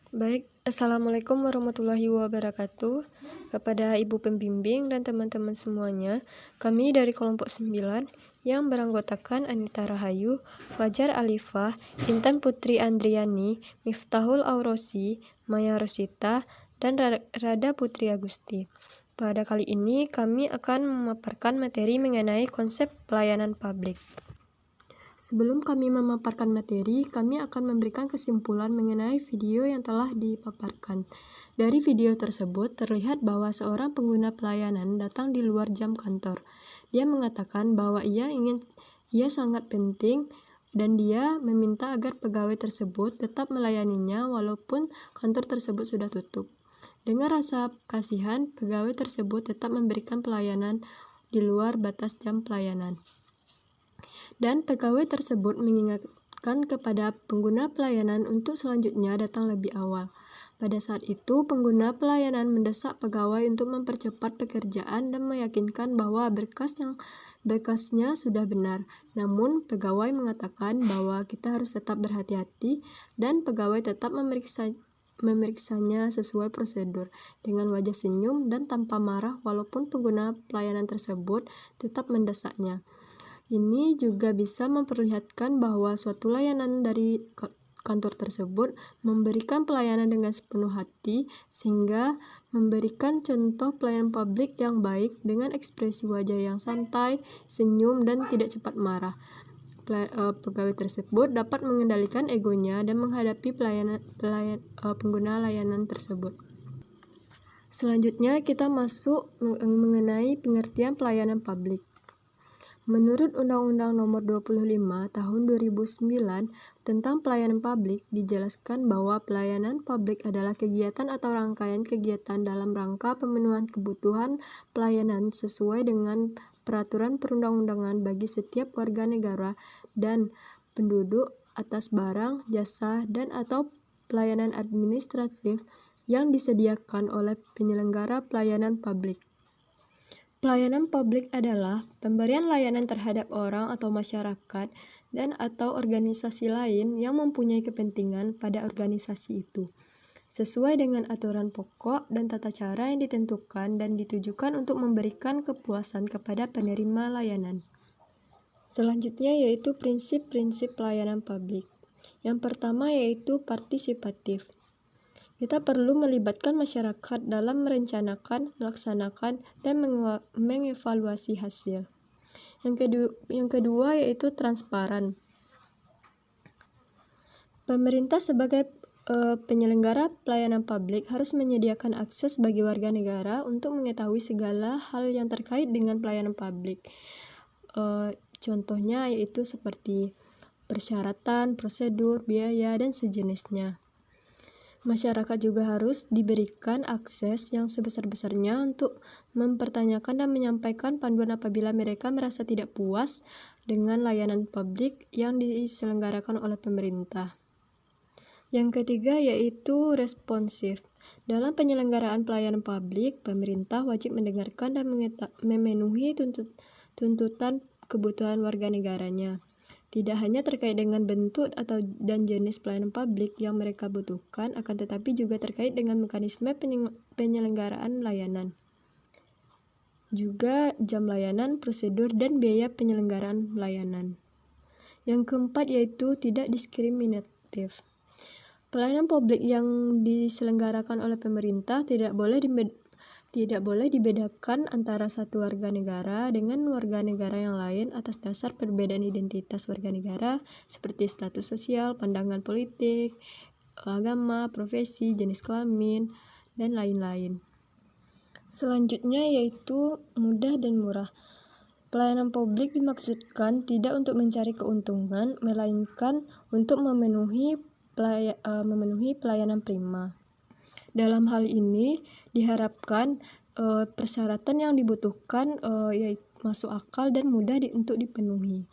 Baik, Assalamualaikum warahmatullahi wabarakatuh. Kepada Ibu Pembimbing dan teman-teman semuanya, kami dari kelompok 9 yang beranggotakan Anita Rahayu, Fajar Alifah, Intan Putri Andriani, Miftahul Aurosi, Maya Rosita, dan Rada Putri Agusti. Pada kali ini kami akan memaparkan materi mengenai konsep pelayanan publik. Sebelum kami memaparkan materi, kami akan memberikan kesimpulan mengenai video yang telah dipaparkan. Dari video tersebut, terlihat bahwa seorang pengguna pelayanan datang di luar jam kantor. Dia mengatakan bahwa ia sangat penting dan dia meminta agar pegawai tersebut tetap melayaninya walaupun kantor tersebut sudah tutup. Dengan rasa kasihan, pegawai tersebut tetap memberikan pelayanan di luar batas jam pelayanan. Dan pegawai tersebut mengingatkan kepada pengguna pelayanan untuk selanjutnya datang lebih awal. Pada saat itu, pengguna pelayanan mendesak pegawai untuk mempercepat pekerjaan dan meyakinkan bahwa berkasnya sudah benar. Namun, pegawai mengatakan bahwa kita harus tetap berhati-hati dan pegawai tetap memeriksanya sesuai prosedur dengan wajah senyum dan tanpa marah walaupun pengguna pelayanan tersebut tetap mendesaknya. Ini juga bisa memperlihatkan bahwa suatu layanan dari kantor tersebut memberikan pelayanan dengan sepenuh hati sehingga memberikan contoh pelayanan publik yang baik dengan ekspresi wajah yang santai, senyum, dan tidak cepat marah. Pegawai tersebut dapat mengendalikan egonya dan menghadapi pengguna layanan tersebut. Selanjutnya kita masuk mengenai pengertian pelayanan publik. Menurut Undang-Undang Nomor 25 Tahun 2009 tentang Pelayanan Publik, dijelaskan bahwa pelayanan publik adalah kegiatan atau rangkaian kegiatan dalam rangka pemenuhan kebutuhan pelayanan sesuai dengan peraturan perundang-undangan bagi setiap warga negara dan penduduk atas barang, jasa, dan atau pelayanan administratif yang disediakan oleh penyelenggara pelayanan publik. Pelayanan publik adalah pemberian layanan terhadap orang atau masyarakat dan atau organisasi lain yang mempunyai kepentingan pada organisasi itu, sesuai dengan aturan pokok dan tata cara yang ditentukan dan ditujukan untuk memberikan kepuasan kepada penerima layanan. Selanjutnya yaitu prinsip-prinsip pelayanan publik. Yang pertama yaitu partisipatif. Kita perlu melibatkan masyarakat dalam merencanakan, melaksanakan, dan mengevaluasi hasil. Yang kedua yaitu transparan. Pemerintah sebagai penyelenggara pelayanan publik harus menyediakan akses bagi warga negara untuk mengetahui segala hal yang terkait dengan pelayanan publik. Contohnya yaitu seperti persyaratan, prosedur, biaya, dan sejenisnya. Masyarakat juga harus diberikan akses yang sebesar-besarnya untuk mempertanyakan dan menyampaikan panduan apabila mereka merasa tidak puas dengan layanan publik yang diselenggarakan oleh pemerintah. Yang ketiga yaitu responsif. Dalam penyelenggaraan pelayanan publik, pemerintah wajib mendengarkan dan memenuhi tuntutan kebutuhan warga negaranya. Tidak hanya terkait dengan bentuk dan jenis pelayanan publik yang mereka butuhkan, akan tetapi juga terkait dengan mekanisme penyelenggaraan layanan. Juga jam layanan, prosedur, dan biaya penyelenggaraan layanan. Yang keempat yaitu tidak diskriminatif. Pelayanan publik yang diselenggarakan oleh pemerintah tidak boleh dibedakan antara satu warga negara dengan warga negara yang lain atas dasar perbedaan identitas warga negara seperti status sosial, pandangan politik, agama, profesi, jenis kelamin, dan lain-lain. Selanjutnya yaitu mudah dan murah. Pelayanan publik dimaksudkan tidak untuk mencari keuntungan, melainkan untuk memenuhi pelayanan prima. Dalam hal ini diharapkan persyaratan yang dibutuhkan yaitu masuk akal dan mudah untuk dipenuhi.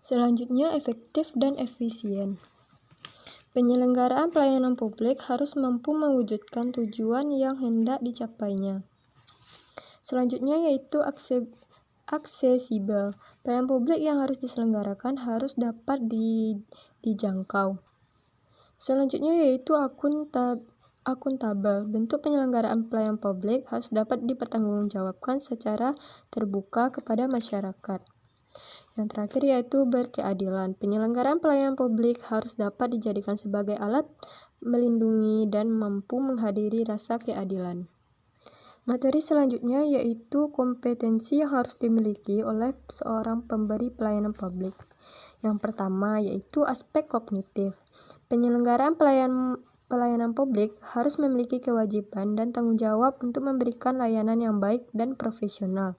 Selanjutnya efektif dan efisien. Penyelenggaraan pelayanan publik harus mampu mewujudkan tujuan yang hendak dicapainya. Selanjutnya yaitu aksesibel. Pelayanan publik yang harus diselenggarakan harus dapat dijangkau. Selanjutnya yaitu akuntabel. Bentuk penyelenggaraan pelayanan publik harus dapat dipertanggungjawabkan secara terbuka kepada masyarakat. Yang terakhir yaitu berkeadilan. Penyelenggaraan pelayanan publik harus dapat dijadikan sebagai alat melindungi dan mampu menghadiri rasa keadilan. Materi selanjutnya yaitu kompetensi yang harus dimiliki oleh seorang pemberi pelayanan publik. Yang pertama yaitu aspek kognitif. Penyelenggaraan pelayanan publik harus memiliki kewajiban dan tanggung jawab untuk memberikan layanan yang baik dan profesional.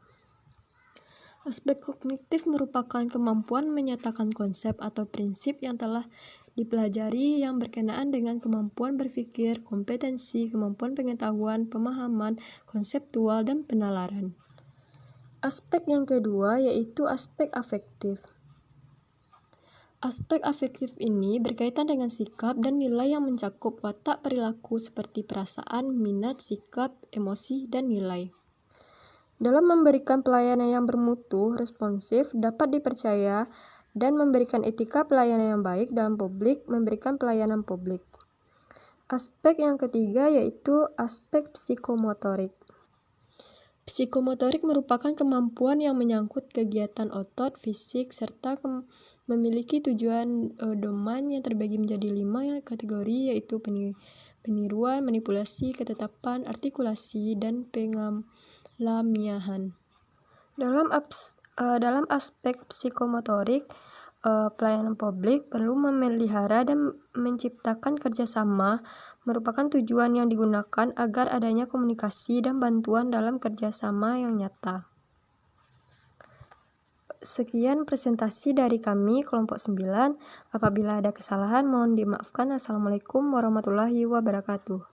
Aspek kognitif merupakan kemampuan menyatakan konsep atau prinsip yang telah dipelajari yang berkenaan dengan kemampuan berpikir, kompetensi, kemampuan pengetahuan, pemahaman, konseptual, dan penalaran. Aspek yang kedua yaitu aspek afektif. Aspek afektif ini berkaitan dengan sikap dan nilai yang mencakup watak perilaku seperti perasaan, minat, sikap, emosi, dan nilai. Dalam memberikan pelayanan yang bermutu, responsif, dapat dipercaya, dan memberikan etika pelayanan yang baik dalam publik, memberikan pelayanan publik. Aspek yang ketiga yaitu aspek psikomotorik. Psikomotorik merupakan kemampuan yang menyangkut kegiatan otot, fisik, serta memiliki tujuan domain yang terbagi menjadi 5 kategori yaitu peniruan, manipulasi, ketetapan, artikulasi, dan pengalamiahan. Dalam aspek psikomotorik, pelayanan publik perlu memelihara dan menciptakan kerjasama merupakan tujuan yang digunakan agar adanya komunikasi dan bantuan dalam kerjasama yang nyata. Sekian presentasi dari kami kelompok 9. Apabila ada kesalahan mohon dimaafkan. Assalamualaikum warahmatullahi wabarakatuh.